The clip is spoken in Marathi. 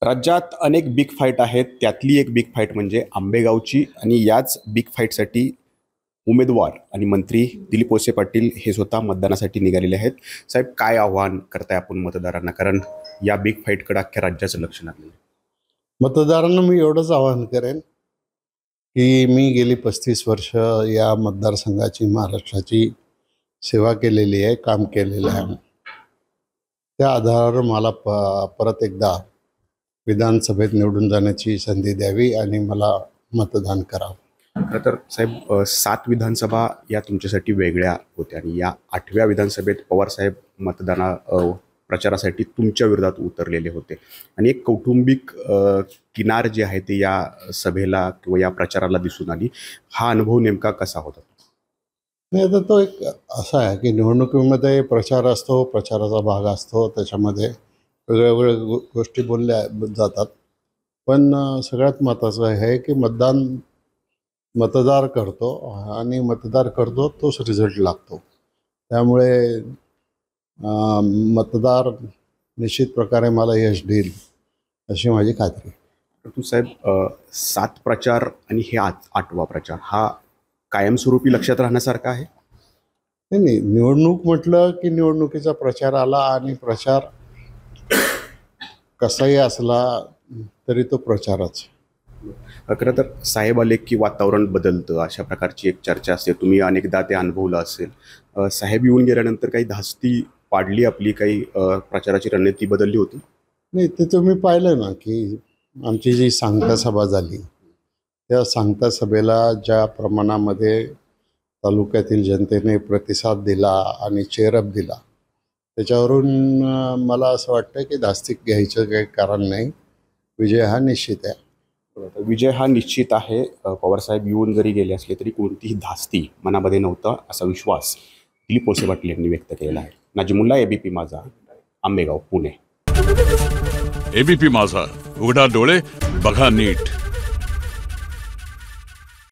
राज्यात अनेक बिग फाईट आहेत. त्यातली एक बिग फाईट म्हणजे आंबेगावची आणि याच बिग फाईटसाठी उमेदवार आणि मंत्री दिलीप वळसे पाटील हे स्वतः मतदानासाठी निघालेले आहेत. साहेब, काय आव्हान करताय आपण मतदारांना? कारण या बिग फाईटकडे अख्ख्या राज्याचं लक्ष लागलं. मतदारांना मी एवढंच आवाहन करेन की मी गेली 35 वर्ष या मतदारसंघाची, महाराष्ट्राची सेवा केलेली आहे, काम केलेलं आहे. त्या आधारावर मला परत एकदा विधानसभेत निवडून जाण्याची संधी द्यावी आणि मला मतदान करावं. खरं तर साहेब, 7 विधानसभा या तुमच्यासाठी वेगळ्या होत्या आणि या 8व्या विधानसभेत पवारसाहेब प्रचारासाठी तुमच्या विरोधात उतरलेले होते आणि एक कौटुंबिक किनार जी आहे ती या सभेला किंवा या प्रचाराला दिसून आली. हा अनुभव नेमका कसा होता? नाही, आता तो एक असा आहे की निवडणुकीमध्ये प्रचार असतो, प्रचाराचा भाग असतो, त्याच्यामध्ये वेगवेगळ्या गोष्टी बोलल्या जातात. पण सगळ्यात महत्त्वाचं आहे की मतदार करतो आणि मतदार करतो तोच रिझल्ट लागतो. त्यामुळे मतदार निश्चित प्रकारे मला यश देईल अशी माझी खात्री. परंतु साहेब, 7 प्रचार आणि हे 8वा प्रचार हा कायमस्वरूपी लक्षात राहण्यासारखा आहे? नाही, निवडणूक म्हटलं की निवडणुकीचा प्रचार आला आणि प्रचार कसाही असला तरी तो प्रचारच. खरं तर साहेब आले की वातावरण बदलतं, अशा प्रकारची एक चर्चा असते. तुम्ही अनेकदा ते अनुभवलं असेल. साहेब येऊन गेल्यानंतर काही धास्ती पाडली आपली, काही प्रचाराची रणनीती बदलली होती? नाही, ते तुम्ही पाहिलं ना की आमची जी सांगता सभा झाली, त्या सांगता सभेला ज्या प्रमाणामध्ये तालुक्यातील जनतेने प्रतिसाद दिला आणि चेअरअप दिला, त्याच्यावरून मला असं वाटतं की धास्ती घ्यायचं काही कारण नाही. विजय हा निश्चित आहे. विजय हा निश्चित आहे. पवारसाहेब येऊन जरी गेले असले तरी कोणतीही धास्ती मनामध्ये नव्हता, असा विश्वास दिलीप वळसे पाटील यांनी व्यक्त केलेला आहे. नाजिमुल्ला, एबीपी माझा, आंबेगाव, पुणे. एबीपी माझा, उघडा डोळे बघा नीट.